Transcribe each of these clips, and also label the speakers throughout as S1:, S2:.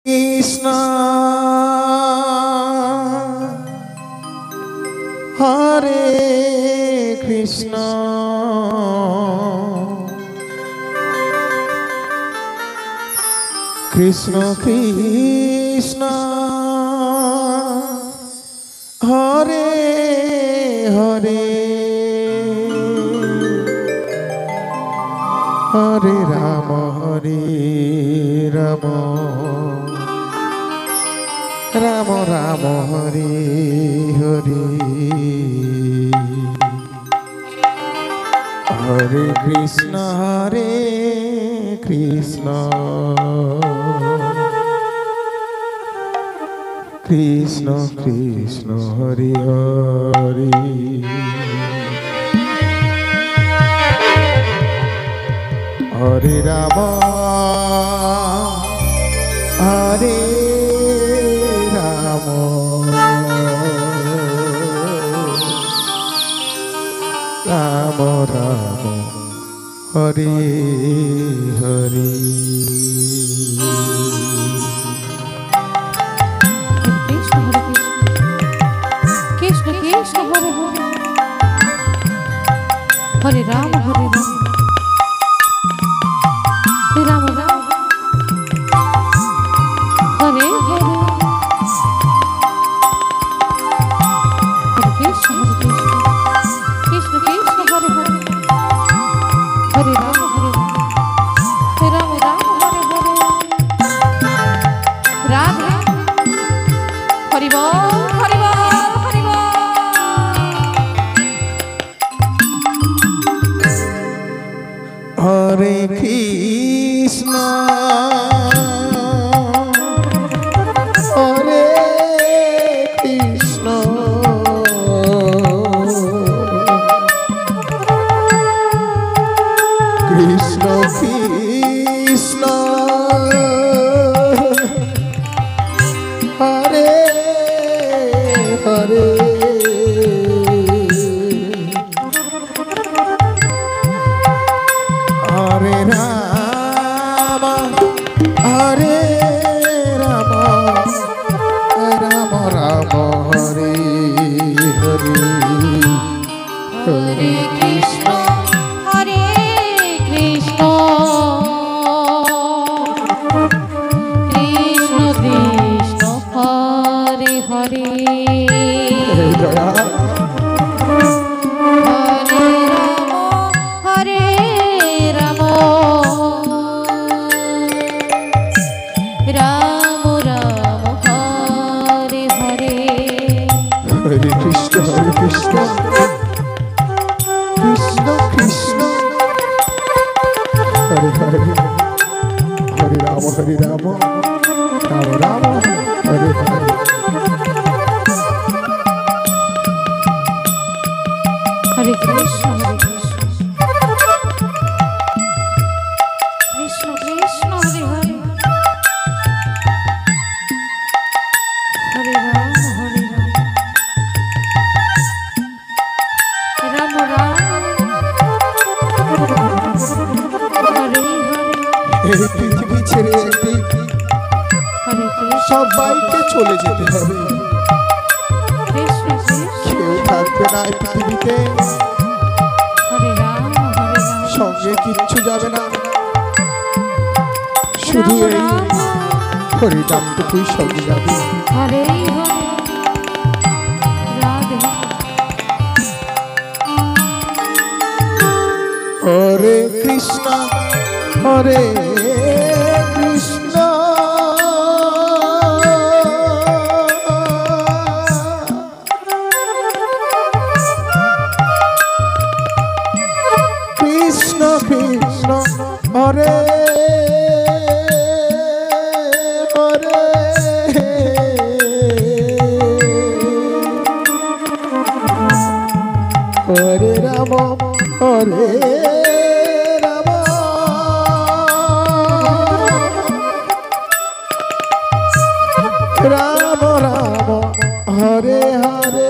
S1: Krishna Hare Krishna Krishna Krishna Hare Hare Hare Rama Hare Rama Rama Rama Hare Hare Hare Krishna Hare Krishna Krishna Krishna Hare Hare Hare Rama Hare Rama Rama Rama Hare Hare
S2: Krishna Krishna Hare Hare Hare Rama Hare Rama Rama Rama Hare Hare Hare Krishna Krishna Krishna Hare Hare Hare Rama Hare Rama Rama Rama Hare Hare Radhe Hari Bol Hari Bol Hari Bol
S1: Hare Krishna Hare Krishna Krishna Krishna Hare Hare Hare Rama Hare Rama Rama Rama Hare Hare
S2: Hare Krishna Hare Krishna Krishna Krishna Hare Hare Hare Rama Rama Rama Hare Hare
S1: Hare Krishna Krishna Krishna Hare Hare Hare Rama Rama Rama Hare Hare
S2: Hare Krishna Krishna Krishna Hare Hare Hare Rama Hare Rama Rama Hare Hare
S1: এই পৃথিবী ছেড়ে একদিন
S2: Hare Krishna
S1: সবাইকে চলে যেতে হবে
S2: Krishna
S1: কেউ থাকবে না এই পৃথিবীতে
S2: Hare Rama Hare Rama
S1: সঙ্গে কিচ্ছু যাবে না শুধু এই হরিনামটুকুই সঙ্গে যাবে
S2: Hare Hare Radhe
S1: হরে কৃষ্ণ হরে কৃষ্ণ কৃষ্ণ কৃষ্ণ হরে হরে হরে রাম হরে রাম রাম রাম হরে হরে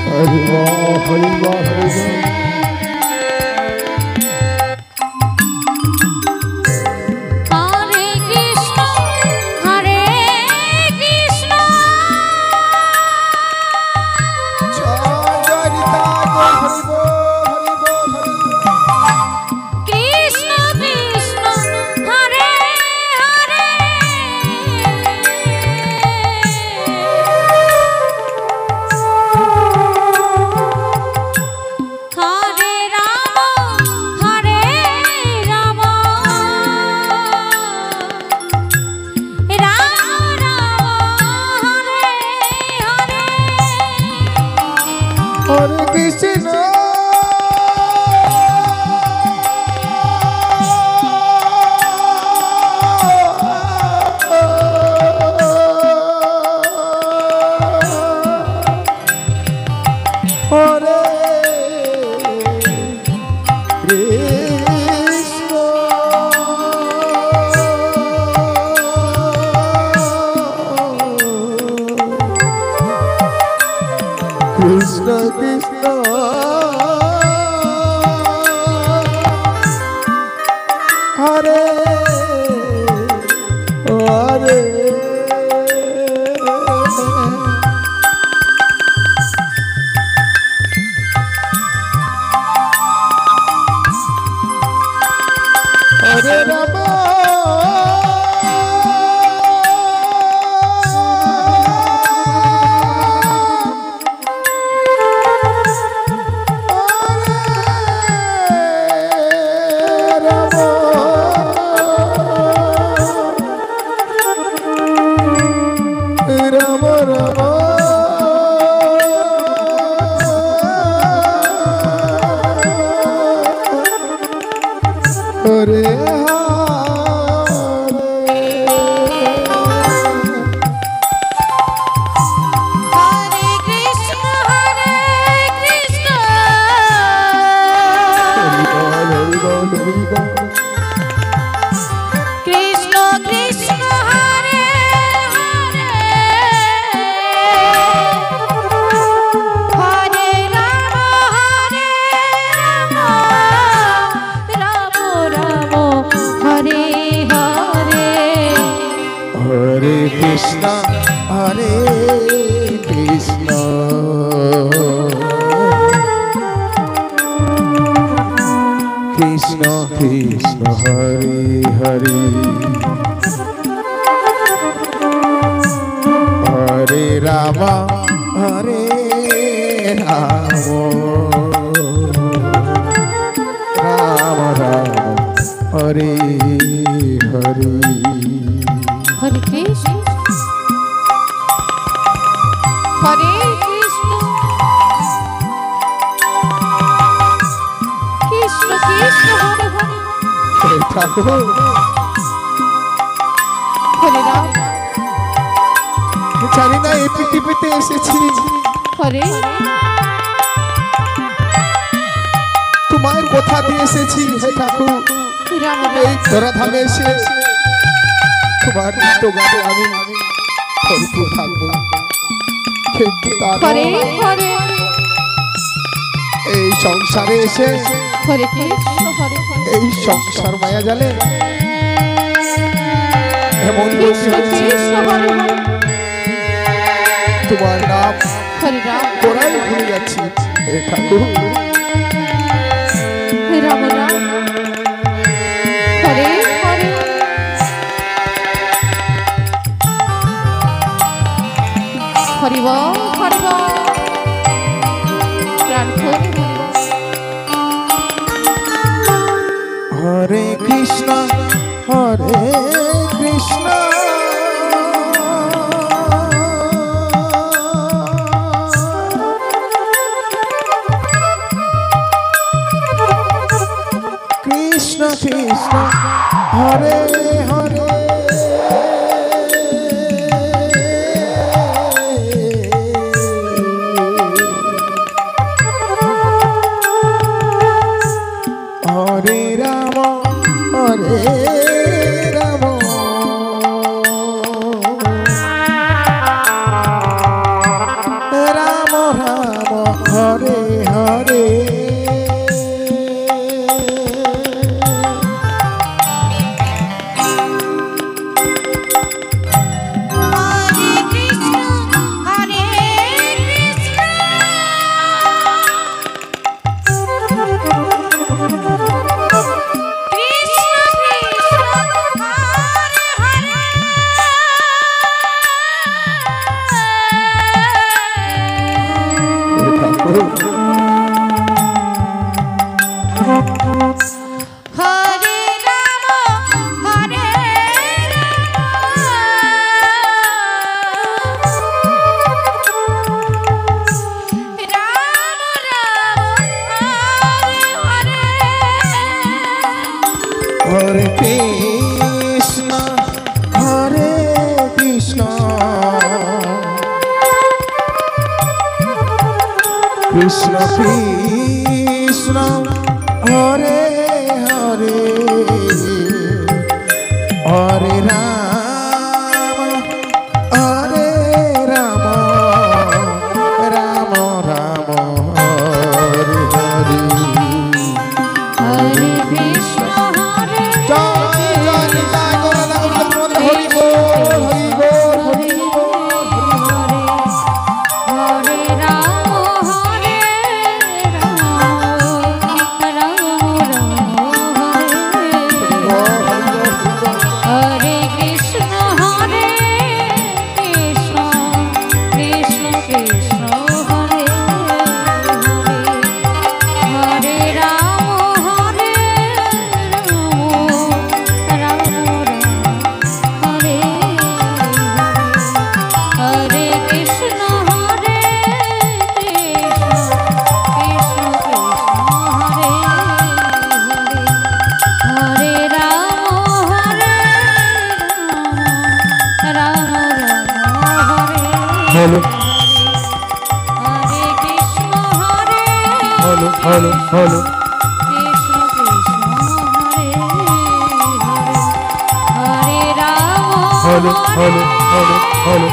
S1: হরি হরি হরি কৃষ্ণ কৃষ্ণ হরে হরে হরে রাম রাম রাম হরে
S2: হরে কৃষ্ণ কৃষ্ণ কৃষ্ণ হরে হরে হরে রাম রাম রাম হরে হরে
S1: হরে কৃষ্ণ হরে কৃষ্ণ কৃষ্ণ কৃষ্ণ হরে হরে হরে রাম হরে রাম রাম রাম হরে হরে
S2: হরে কৃষ্ণ হরে কৃষ্ণ কৃষ্ণ কৃষ্ণ হরে হরে
S1: হে ঠাকুর
S2: হরে রাম
S1: জানি না এই পৃথিবীতে এসেছি
S2: হরে
S1: তোমার কথা দিয়ে এসেছি হে ঠাকুর
S2: রাম
S1: এই ধরাধামে এসে তোমার নিত্য গানে আমি ভরপুর থাকবো কিন্তু তার
S2: হরে হরে
S1: এই সংসারে এসে
S2: হরে কৃষ্ণ হরে হরে
S1: এই সংসার মায়া জালে এমন
S2: কৃষ্ণ
S1: বসে
S2: কৃষ্ণ হরে হরে
S1: তোমার নাম
S2: হরে রাম
S1: কোরাই ভুলে যাচ্ছি হে ঠাকুর
S2: রাম রাম হরে হরে হরি বল হরি বল প্রাণ খুলে হরি বল।
S1: হরে কৃষ্ণ হরে কৃষ্ণ কৃষ্ণ কৃষ্ণ হরে হরে হরে রাম হরে রাম রাম রাম হরে হরে
S2: হরে কৃষ্ণ হরে কৃষ্ণ কৃষ্ণ হরে হরে রাম হরে রাম
S1: হরে কৃষ্ণ হরে কৃষ্ণ কৃষ্ণ কৃষ্ণ হরে হরে হরে রাম হরে রাম রাম রাম
S3: হলো
S2: হরে কৃষ্ণ হরে
S3: হলো হলো হলো
S2: কৃষ্ণ কৃষ্ণ হরে হরে হরে রাম
S3: হলো হলো হলো হলো
S2: হরে